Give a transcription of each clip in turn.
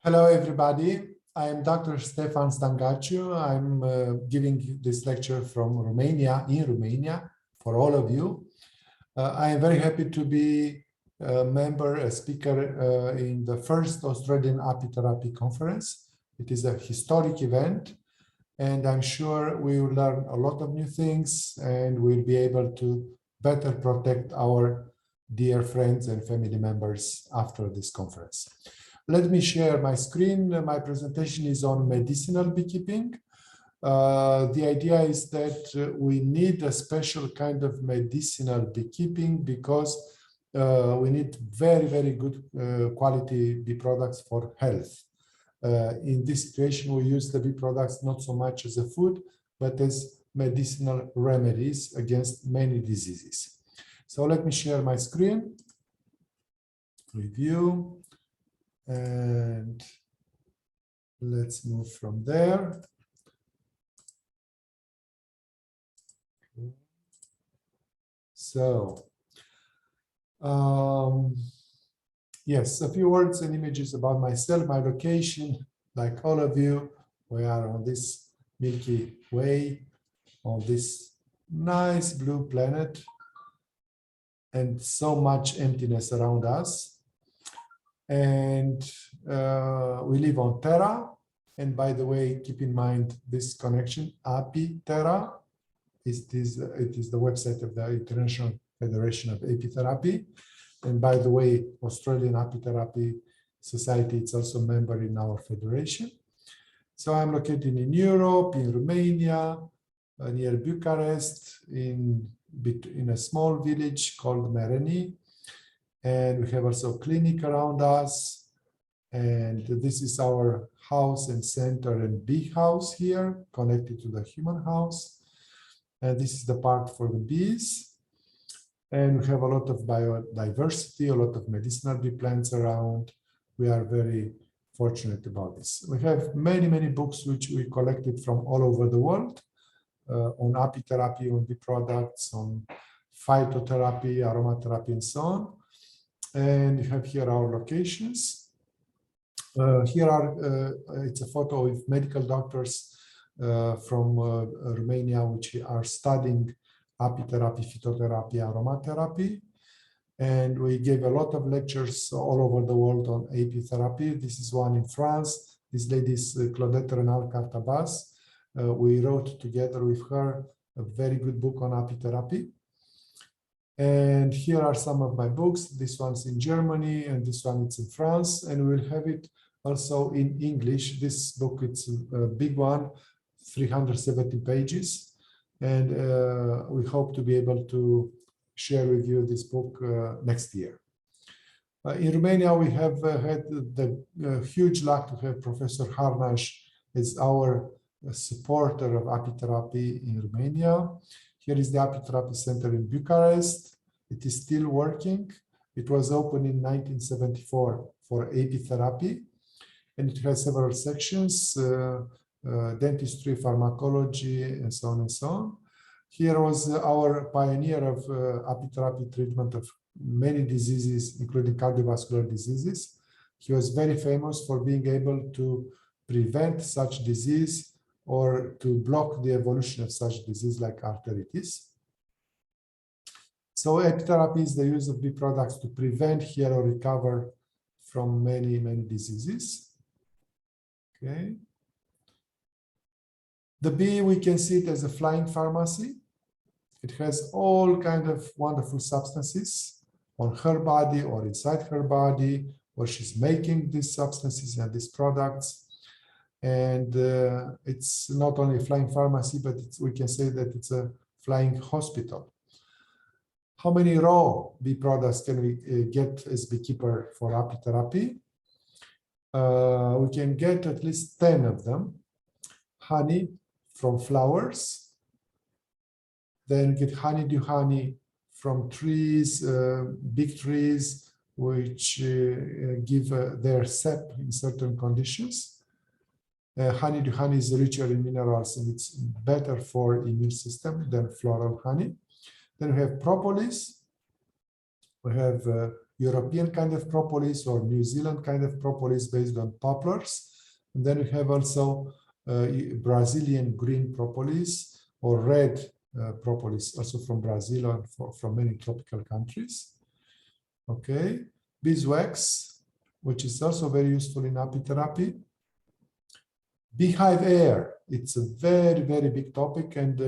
Hello, everybody. I'm Dr. Stefan Stangaciu. I'm giving this lecture from Romania, in Romania, for all of you. I am very happy to be a speaker in the first Australian Apitherapy Conference. It is a historic event, and I'm sure we will learn a lot of new things and we'll be able to better protect our dear friends and family members after this conference. Let me share my screen. My presentation is on medicinal beekeeping. The idea is that we need a special kind of medicinal beekeeping because we need very, very good quality bee products for health. In this situation, we use the bee products not so much as a food, but as medicinal remedies against many diseases. So let me share my screen. Review. And let's move from there. So, yes, a few words and images about myself, my location. Like all of you, we are on this Milky Way, on this nice blue planet, and so much emptiness around us. And we live on Terra. And by the way, keep in mind this connection, Apiterra. It is the website of the International Federation of Apitherapy. And by the way, Australian Apitherapy Society, it's also a member in our federation. So I'm located in Europe, in Romania, near Bucharest, in a small village called Mereni. And we have also a clinic around us. And this is our house and center and bee house here, connected to the human house. And this is the part for the bees. And we have a lot of biodiversity, a lot of medicinal bee plants around. We are very fortunate about this. We have many, many books which we collected from all over the world on apitherapy, on bee products, on phytotherapy, aromatherapy, and so on. And you have here our locations. It's a photo of medical doctors from Romania, which are studying apitherapy, phytotherapy, aromatherapy. And we gave a lot of lectures all over the world on apitherapy. This is one in France. This lady is Claudette Renal-Cartabas. We wrote together with her a very good book on apitherapy. And here are some of my books. This one's in Germany and this one is in France. And we'll have it also in English. This book, it's a big one, 370 pages. And we hope to be able to share with you this book next year. In Romania, we have had the huge luck to have Professor Harnaș as our supporter of apitherapy in Romania. Here is the Apitherapy Center in Bucharest. It is still working. It was opened in 1974 for apitherapy, and it has several sections, dentistry, pharmacology, and so on and so on. Here was our pioneer of apitherapy treatment of many diseases, including cardiovascular diseases. He was very famous for being able to prevent such disease or to block the evolution of such disease like arthritis. So apitherapy is the use of bee products to prevent, heal, or recover from many, many diseases. Okay. The bee, we can see it as a flying pharmacy. It has all kinds of wonderful substances on her body or inside her body, where she's making these substances and these products. And it's not only a flying pharmacy, but we can say that it's a flying hospital. How many raw bee products can we get as beekeeper for apitherapy? We can get at least 10 of them. Honey from flowers. Then get honeydew honey from trees, big trees, which give their sap in certain conditions. Honeydew honey is richer in minerals and it's better for immune system than floral honey. Then we have propolis. We have European kind of propolis or New Zealand kind of propolis based on poplars. And then we have also Brazilian green propolis or red propolis, also from Brazil and from many tropical countries. Okay, beeswax, which is also very useful in apitherapy. Beehive air, it's a very, very big topic, and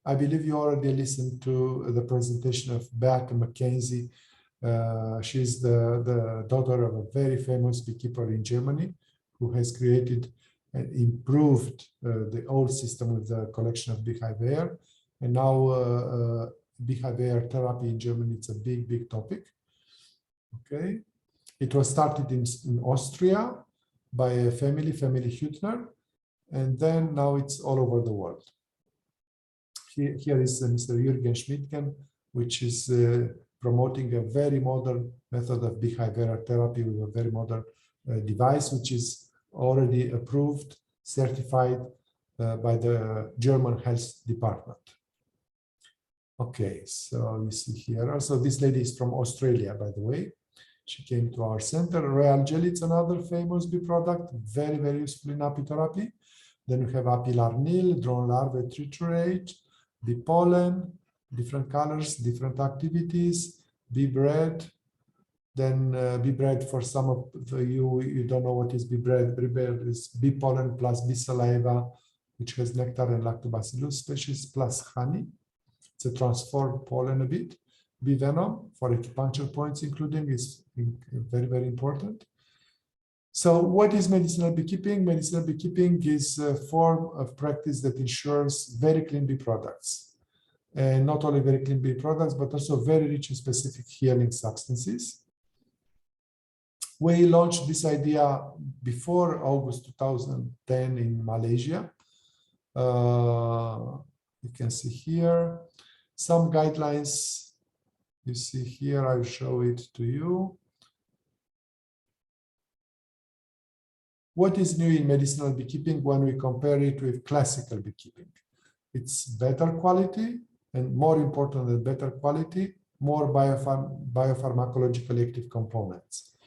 I believe you already listened to the presentation of Beate Mackenzie. She's the daughter of a very famous beekeeper in Germany who has created and improved the old system with the collection of beehive air. And now beehive air therapy in Germany, it's a big, big topic. Okay. It was started in Austria by a family Hüttner, and then now it's all over the world. Here is Mr. Jürgen Schmidtgen, which is promoting a very modern method of beehive air therapy with a very modern device, which is already approved, certified by the German Health Department. Okay, so you see here. Also, this lady is from Australia, by the way. She came to our center. Royal jelly, it's another famous bee product, very, very useful in apitherapy. Then we have apilarnil, drone larvae triturate, bee pollen, different colors, different activities, bee bread. Then bee bread, for some of you don't know what is bee bread. Bee bread is bee pollen plus bee saliva, which has nectar and lactobacillus species plus honey. It's a transformed pollen a bit. Bee venom for acupuncture points including is very, very important. So what is medicinal beekeeping? Medicinal beekeeping is a form of practice that ensures very clean bee products. And not only very clean bee products, but also very rich in specific healing substances. We launched this idea before August 2010 in Malaysia. You can see here some guidelines. You see here, I'll show it to you. What is new in medicinal beekeeping when we compare it with classical beekeeping? It's better quality, and more important than better quality, more biopharmacologically active components.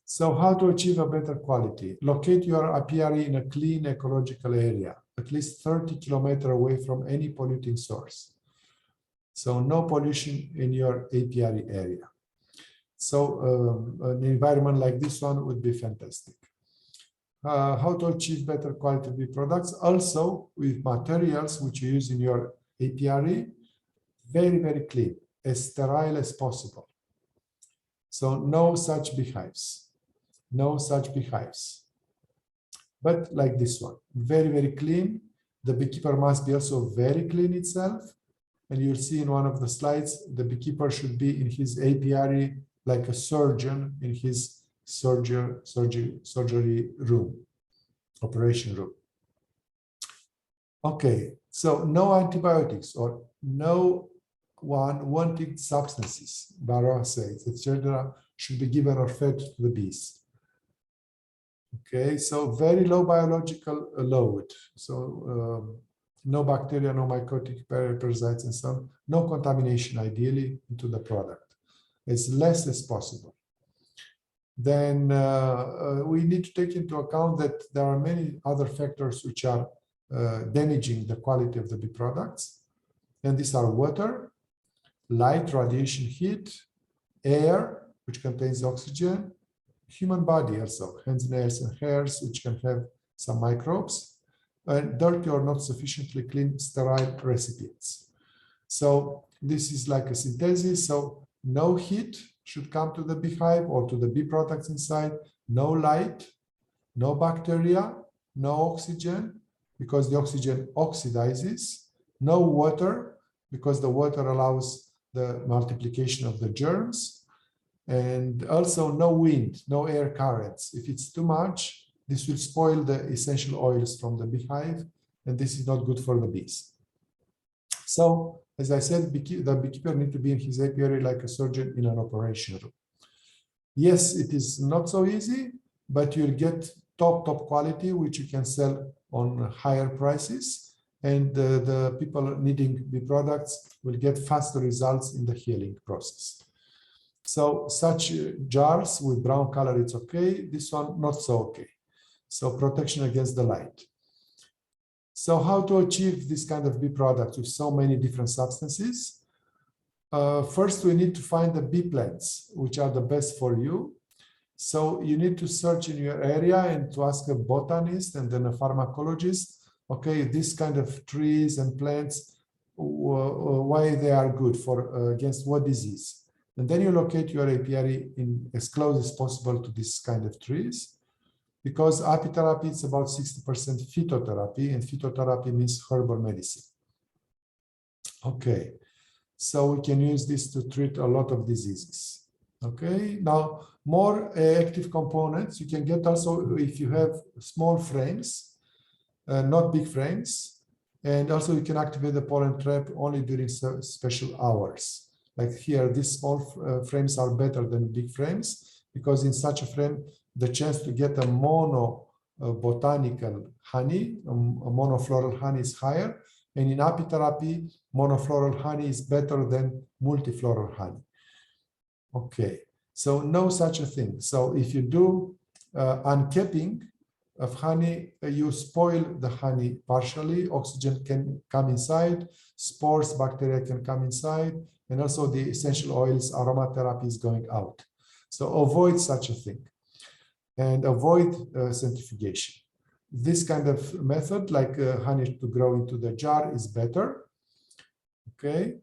So how to achieve a better quality? Locate your apiary in a clean ecological area, at least 30 kilometers away from any polluting source. So no pollution in your apiary area. So an environment like this one would be fantastic. How to achieve better quality bee products? Also with materials which you use in your apiary, very, very clean, as sterile as possible. So no such beehives, no such beehives. But like this one, very, very clean. The beekeeper must be also very clean itself. And you'll see in one of the slides, the beekeeper should be in his apiary like a surgeon in his surgery room, operation room. Okay, so no antibiotics or no unwanted substances, varroaceae, etc., should be given or fed to the bees. Okay, so very low biological load. So no bacteria, no mycotic parasites, and so on. No contamination, ideally, into the product, as less as possible. Then we need to take into account that there are many other factors which are damaging the quality of the bee products. And these are water, light, radiation, heat, air, which contains oxygen, human body also, hands, nails, and hairs, which can have some microbes, and dirty or not sufficiently clean sterile recipients. So this is like a synthesis. So no heat should come to the beehive or to the bee products inside, no light, no bacteria, no oxygen, because the oxygen oxidizes, no water, because the water allows the multiplication of the germs, and also no wind, no air currents. If it's too much, this will spoil the essential oils from the beehive, and this is not good for the bees. So, as I said, the beekeeper needs to be in his apiary like a surgeon in an operation room. Yes, it is not so easy, but you'll get top quality, which you can sell on higher prices, and the people needing bee products will get faster results in the healing process. So such jars with brown color, it's okay. This one, not so okay. So protection against the light. So how to achieve this kind of bee product with so many different substances? First, we need to find the bee plants, which are the best for you. So you need to search in your area and to ask a botanist and then a pharmacologist, okay, this kind of trees and plants, why they are good for against what disease. And then you locate your apiary in as close as possible to this kind of trees, because apitherapy is about 60% phytotherapy, and phytotherapy means herbal medicine. Okay, so we can use this to treat a lot of diseases. Okay, now more active components you can get also if you have small frames, not big frames, and also you can activate the pollen trap only during special hours. Like here, these small frames are better than big frames, because in such a frame, the chance to get a mono botanical honey, a monofloral honey is higher. And in apitherapy, monofloral honey is better than multifloral honey. Okay, so no such a thing. So if you do uncapping of honey, you spoil the honey partially. Oxygen can come inside, spores, bacteria can come inside, and also the essential oils, aromatherapy is going out. So avoid such a thing and avoid centrifugation. This kind of method, like honey to grow into the jar, is better. Okay,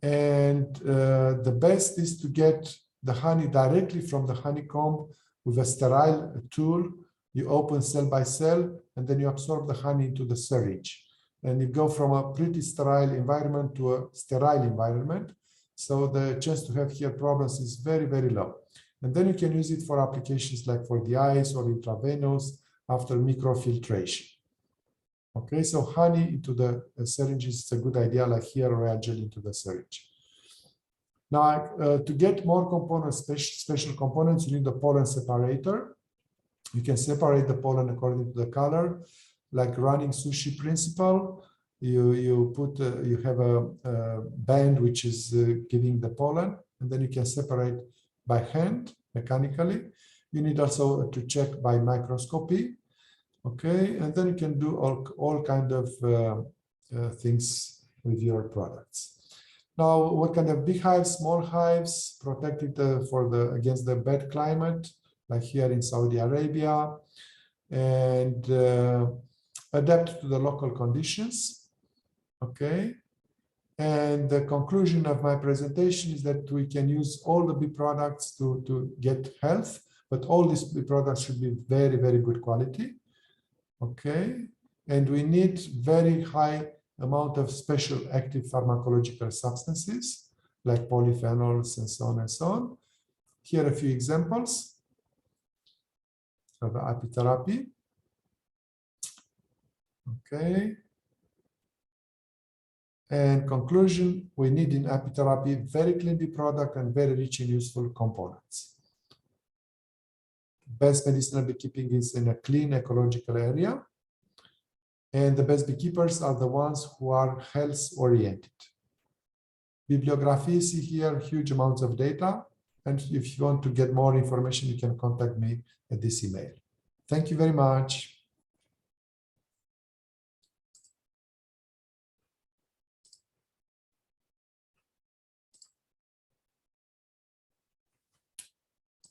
and the best is to get the honey directly from the honeycomb with a sterile tool. You open cell by cell, and then you absorb the honey into the syringe. And you go from a pretty sterile environment to a sterile environment. So the chance to have here problems is very, very low. And then you can use it for applications like for the eyes or intravenous after microfiltration. Okay, so honey into the syringes is a good idea, like here, royal jelly into the syringe. Now, to get more components, special components, you need the pollen separator. You can separate the pollen according to the color, like running sushi principle. You have a band which is giving the pollen, and then you can separate by hand mechanically. You need also to check by microscopy. Okay, and then you can do all kind of things with your products. Now, what kind of big hives, small hives, protected against the bad climate, like here in Saudi Arabia, and adapt to the local conditions. Okay, and the conclusion of my presentation is that we can use all the bee products to get health, but all these bee products should be very, very good quality. Okay, and we need very high amount of special active pharmacological substances like polyphenols and so on and so on. Here are a few examples of apitherapy. Okay, and conclusion, we need in apitherapy very clean bee product and very rich in useful components. Best medicinal beekeeping is in a clean ecological area, and the best beekeepers are the ones who are health oriented. Bibliography, see here huge amounts of data, and if you want to get more information, you can contact me at this email. Thank you very much.